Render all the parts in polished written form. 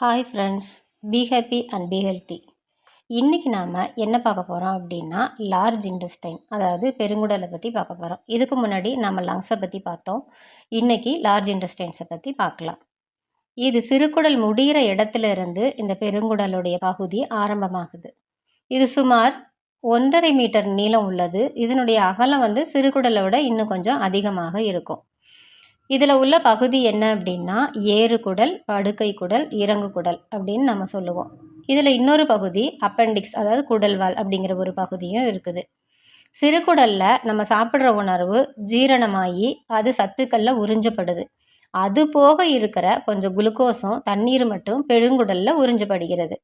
Hi friends, be happy and be healthy. இன்றைக்கி நாம் என்ன பார்க்க போகிறோம் அப்படின்னா லார்ஜ் இன்டெஸ்டைன், அதாவது பெருங்குடலை பற்றி பார்க்க போகிறோம். இதுக்கு முன்னாடி நம்ம லங்ஸை பற்றி பார்த்தோம். இன்றைக்கி லார்ஜ் இன்டெஸ்டைன்ஸை பற்றி பார்க்கலாம். இது சிறுகுடல் முடிகிற இடத்துல இருந்து இந்த பெருங்குடலுடைய பகுதி ஆரம்பமாகுது. இது சுமார் 1.5 மீட்டர் நீளம் உள்ளது. இதனுடைய அகலம் சிறுகுடலை விட இன்னும் கொஞ்சம் அதிகமாக இருக்கும். இதில் உள்ள பகுதி என்ன அப்படின்னா ஏறுகுடல், படுக்கை குடல், இறங்கு குடல் அப்படின்னு நம்ம சொல்லுவோம். இதில் இன்னொரு பகுதி அப்பெண்டிக்ஸ், அதாவது குடல்வால் அப்படிங்கிற ஒரு பகுதியும் இருக்குது. சிறுகுடலில் நம்ம சாப்பிட்ற உணர்வு ஜீரணமாகி அது சத்துக்களில் உறிஞ்சப்படுது. அது போக இருக்கிற கொஞ்சம் குளுக்கோஸும் தண்ணீர் மட்டும் பெருங்குடலில் உறிஞ்சப்படுகிறது.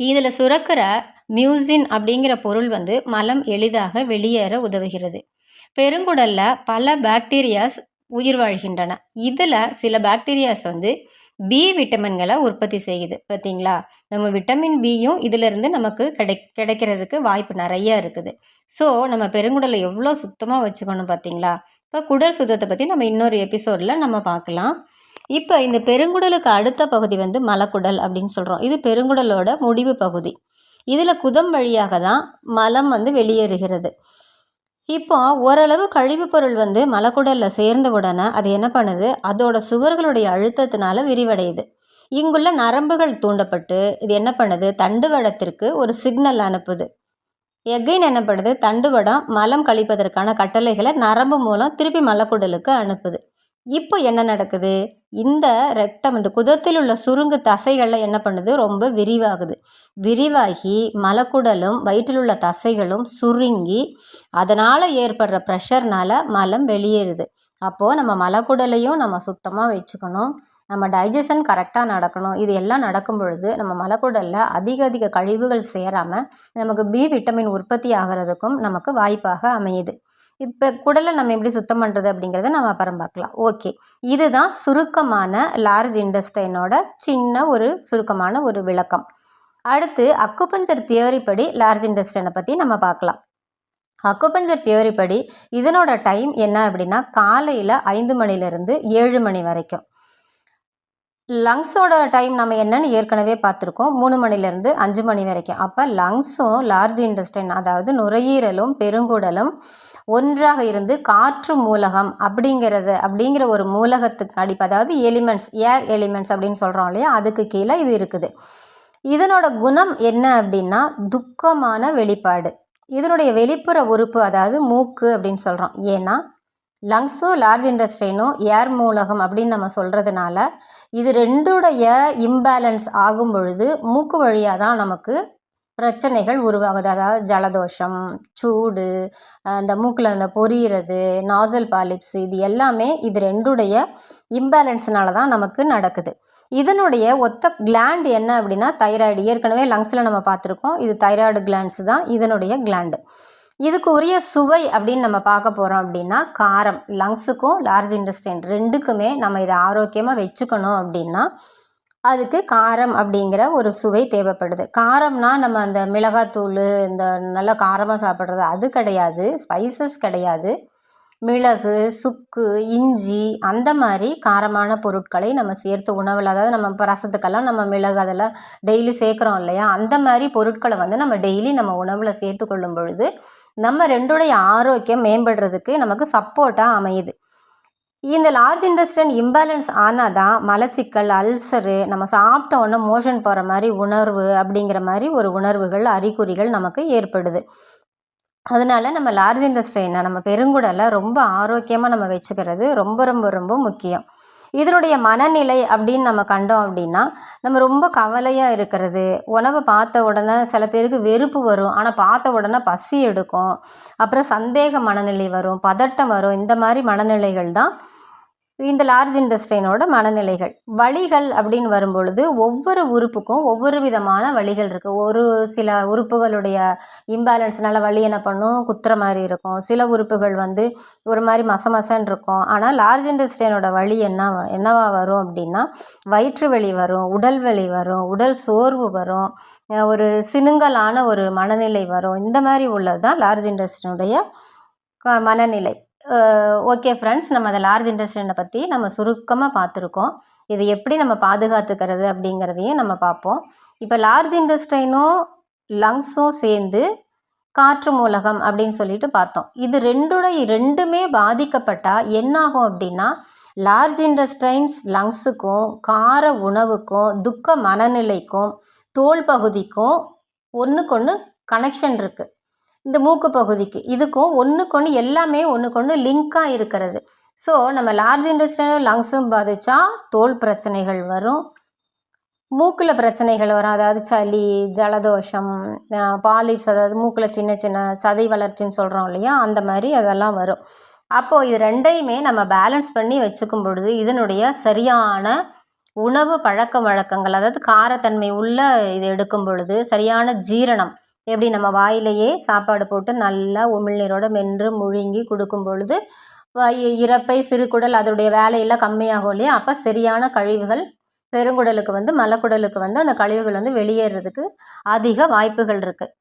இதில் சுரக்கிற மியூசின் அப்படிங்கிற பொருள் மலம் எளிதாக வெளியேற உதவுகிறது. பெருங்குடலில் பல பாக்டீரியாஸ் உயிர் வாழ்கின்றன. இதில் சில பாக்டீரியாஸ் பி விட்டமின்களை உற்பத்தி செய்யுது. பார்த்தீங்களா, நம்ம விட்டமின் பியும் இதிலிருந்து நமக்கு கிடைக்கிறதுக்கு வாய்ப்பு நிறைய இருக்குது. ஸோ நம்ம பெருங்குடலை எவ்வளோ சுத்தமாக வச்சுக்கணும் பார்த்தீங்களா. இப்போ குடல் சுத்தத்தை பற்றி நம்ம இன்னொரு எபிசோடில் நம்ம பார்க்கலாம். இப்போ இந்த பெருங்குடலுக்கு அடுத்த பகுதி மலக்குடல் அப்படின்னு சொல்கிறோம். இது பெருங்குடலோட முடிவு பகுதி. இதில் குதம் வழியாக தான் மலம் வெளியேறுகிறது. இப்போ ஓரளவு கழிவு பொருள் மலக்குடலில் சேர்ந்த உடனே அது என்ன பண்ணுது, அதோட சுவர்களுடைய அழுத்தத்தினால விரிவடையுது. இங்குள்ள நரம்புகள் தூண்டப்பட்டு இது என்ன பண்ணுது, தண்டுவடத்திற்கு ஒரு சிக்னல் அனுப்புது. எகைன் என்ன பண்ணுது, தண்டுவடம் மலம் கழிப்பதற்கான கட்டளைகளை நரம்பு மூலம் திருப்பி மலக்குடலுக்கு அனுப்புது. இப்போ என்ன நடக்குது, இந்த ரெக்டம் இந்த குதத்தில் உள்ள சுருங்கு தசைகளில் என்ன பண்ணுது, ரொம்ப விரிவாகுது. விரிவாகி மலக்குடலும் வயிற்றில் உள்ள தசைகளும் சுருங்கி அதனால் ஏற்படுற ப்ரெஷர்னால் மலம் வெளியேறுது. அப்போது நம்ம மலக்குடலையும் நம்ம சுத்தமாக வச்சுக்கணும். நம்ம டைஜஷன் கரெக்டாக நடக்கணும். இது எல்லாம் நடக்கும் பொழுது நம்ம மலக்குடலில் அதிக கழிவுகள் சேராமல் நமக்கு பி விட்டமின் உற்பத்தி ஆகிறதுக்கும் நமக்கு வாய்ப்பாக அமையுது. இப்போ குடலை நம்ம எப்படி சுத்தம் பண்ணுறது அப்படிங்கிறத நம்ம அப்புறம் பார்க்கலாம். ஓகே, இதுதான் சுருக்கமான லார்ஜ் இன்டெஸ்டைனோட சின்ன ஒரு சுருக்கமான ஒரு விளக்கம். அடுத்து அக்குபஞ்சர் தியரி படி லார்ஜ் இன்டெஸ்டைனை பற்றி நம்ம பார்க்கலாம். அக்குபஞ்சர் தியரி படி இதனோட டைம் என்ன அப்படின்னா காலையில் 5 மணிலேருந்து 7 மணி வரைக்கும். லங்ஸோட டைம் நம்ம என்னன்னு ஏற்கனவே பார்த்துருக்கோம், 3 மணிலேருந்து 5 மணி வரைக்கும். அப்போ லங்ஸும் லார்ஜ் இன்டெஸ்டைன், அதாவது நுரையீரலும் பெருங்குடலும் ஒன்றாக இருந்து காற்று மூலகம் அப்படிங்கிற ஒரு மூலகத்துக்கு அடிப்பு, அதாவது எலிமெண்ட்ஸ், ஏர் எலிமெண்ட்ஸ் அப்படின்னு சொல்கிறோம் இல்லையா, அதுக்கு கீழே இது இருக்குது. இதனோட குணம் என்ன அப்படின்னா துக்கமான வெளிப்பாடு. இதனுடைய வெளிப்புற உறுப்பு அதாவது மூக்கு அப்படின்னு சொல்கிறோம். ஏன்னா லங்ஸும் லார்ஜ் இன்டெஸ்டைனும் ஏர் மூலகம் அப்படின்னு நம்ம சொல்கிறதுனால இது ரெண்டுடைய இம்பேலன்ஸ் ஆகும் பொழுது மூக்கு வழியாக தான் நமக்கு பிரச்சனைகள் உருவாகுது. அதாவது ஜலதோஷம், சூடு, அந்த மூக்கில் அந்த பொரியிறது, நாசல் பாலிப்ஸ், இது எல்லாமே இது ரெண்டுடைய இம்பேலன்ஸ்னால தான் நமக்கு நடக்குது. இதனுடைய ஒத்த கிளாண்ட் என்ன அப்படின்னா தைராய்டு. ஏற்கனவே லங்ஸில் நம்ம பார்த்துருக்கோம், இது தைராய்டு கிளாண்ட்ஸ் தான் இதனுடைய கிளாண்டு. இதுக்கு உரிய சுவை அப்படின்னு நம்ம பார்க்க போகிறோம் அப்படின்னா காரம். லங்ஸுக்கும் லார்ஜ் இன்டெஸ்டைன் ரெண்டுக்குமே நம்ம இதை ஆரோக்கியமாக வச்சுக்கணும் அப்படின்னா அதுக்கு காரம் அப்படிங்கிற ஒரு சுவை தேவைப்படுது. காரம்னா நம்ம அந்த மிளகாத்தூள், இந்த நல்லா காரமாக சாப்பிட்றது அது கிடையாது, ஸ்பைசஸ் கிடையாது. மிளகு, சுக்கு, இஞ்சி அந்த மாதிரி காரமான பொருட்களை நம்ம சேர்த்து உணவில், அதாவது நம்ம இப்போ ரசத்துக்கெல்லாம் நம்ம மிளகு அதெல்லாம் டெய்லி சேர்க்குறோம் இல்லையா, அந்த மாதிரி பொருட்களை நம்ம டெய்லி நம்ம உணவில் சேர்த்து கொள்ளும் பொழுது நம்ம ரெண்டுடைய ஆரோக்கியம் மேம்படுறதுக்கு நமக்கு சப்போர்ட்டாக அமையுது. இந்த லார்ஜ் இன்டெஸ்டைன் இம்பேலன்ஸ் ஆனால் தான் மலச்சிக்கல், அல்சரு, நம்ம சாப்பிட்ட உடனே மோஷன் போகிற மாதிரி உணர்வு அப்படிங்கிற மாதிரி ஒரு உணர்வுகள், அறிகுறிகள் நமக்கு ஏற்படுது. அதனால நம்ம லார்ஜ் இன்டெஸ்டைனை, நம்ம பெருங்குடலை ரொம்ப ஆரோக்கியமாக நம்ம வச்சுக்கிறது ரொம்ப ரொம்ப ரொம்ப முக்கியம். இதனுடைய மனநிலை அப்படின்னு நம்ம கண்டோம் அப்படின்னா நம்ம ரொம்ப கவலையாக இருக்கிறது, உணவை பார்த்த உடனே சில பேருக்கு வெறுப்பு வரும், ஆனால் பார்த்த உடனே பசி எடுக்கும், அப்புறம் சந்தேக மனநிலை வரும், பதட்டம் வரும். இந்த மாதிரி மனநிலைகள் தான் இந்த லார்ஜ் இன்டெஸ்டைனோட மனநிலைகள். வலிகள் அப்படின்னு வரும்பொழுது ஒவ்வொரு உறுப்புக்கும் ஒவ்வொரு விதமான வலிகள் இருக்குது. ஒரு சில உறுப்புகளுடைய இம்பேலன்ஸ்னால வலி என்ன பண்ணும், குத்துற மாதிரி இருக்கும். சில உறுப்புகள் ஒரு மாதிரி மசமசன்னு இருக்கும். ஆனால் லார்ஜ் இன்டெஸ்டைனோட வலி என்னவா வரும் அப்படின்னா வயிற்று வலி வரும், உடல் வலி வரும், உடல் சோர்வு வரும், ஒரு சினுங்கலான ஒரு மனநிலை வரும். இந்த மாதிரி உள்ளது தான் லார்ஜ் இன்டெஸ்டைனுடைய மனநிலை. ஓகே ஃப்ரெண்ட்ஸ், நம்ம அந்த லார்ஜ் இன்டெஸ்டைனை பற்றி நம்ம சுருக்கமாக பார்த்துருக்கோம். இது எப்படி நம்ம பாதுகாத்துக்கிறது அப்படிங்கிறதையும் நம்ம பார்ப்போம். இப்போ லார்ஜ் இன்டெஸ்டைனும் லங்ஸும் சேர்ந்து காற்று மூலகம் அப்படின்னு சொல்லிட்டு பார்த்தோம். இது ரெண்டுமே பாதிக்கப்பட்டால் என்னாகும் அப்படின்னா, லார்ஜ் இன்டெஸ்டைன்ஸ் லங்ஸுக்கும் கார உணவுக்கும் துக்க மனநிலைக்கும் தோல் பகுதிக்கும் ஒன்றுக்கொன்று கனெக்ஷன் இருக்குது. இந்த மூக்கு பகுதிக்கு இதுக்கும் ஒன்றுக்கொன்று எல்லாமே ஒன்றுக்கொன்று லிங்காக இருக்கிறது. ஸோ நம்ம லார்ஜ் இன்டெஸ்டைனும் லங்ஸும் பாதித்தா தோல் பிரச்சனைகள் வரும், மூக்கில் பிரச்சனைகள் வரும். அதாவது சளி, ஜலதோஷம், பாலிப்ஸ், அதாவது மூக்கில் சின்ன சின்ன சதை வளர்ச்சின்னு சொல்கிறோம் இல்லையா, அந்த மாதிரி அதெல்லாம் வரும். அப்போது இது ரெண்டையுமே நம்ம பேலன்ஸ் பண்ணி வச்சுக்கும் பொழுது இதனுடைய சரியான உணவு பழக்க வழக்கங்கள், அதாவது காரத்தன்மை உள்ள இது எடுக்கும் பொழுது சரியான ஜீரணம், எப்படி நம்ம வாயிலேயே சாப்பாடு போட்டு நல்லா உமிழ்நீரோட மென்று முழுங்கி கொடுக்கும் பொழுது இறப்பை, சிறுகுடல் அதோடைய வேலையெல்லாம் கம்மியாகும் இல்லையா. அப்போ சரியான கழிவுகள் பெருங்குடலுக்கு மலக்குடலுக்கு அந்த கழிவுகள் வெளியேறதுக்கு அதிக வாய்ப்புகள் இருக்குது.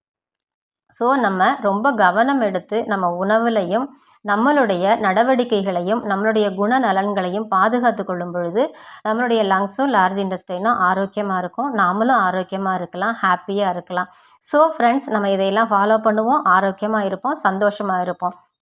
ஸோ நம்ம ரொம்ப கவனம் எடுத்து நம்ம உணவுலையும் நம்மளுடைய நடவடிக்கைகளையும் நம்மளுடைய குணநலன்களையும் பாதுகாத்து கொள்ளும் பொழுது நம்மளுடைய லங்ஸும் லார்ஜ் இன்டெஸ்டைனும் ஆரோக்கியமாக இருக்கும், நாமளும் ஆரோக்கியமாக இருக்கலாம், ஹாப்பியாக இருக்கலாம். ஸோ ஃப்ரெண்ட்ஸ், நம்ம இதையெல்லாம் ஃபாலோ பண்ணுவோம், ஆரோக்கியமாக இருப்போம், சந்தோஷமாக இருப்போம்.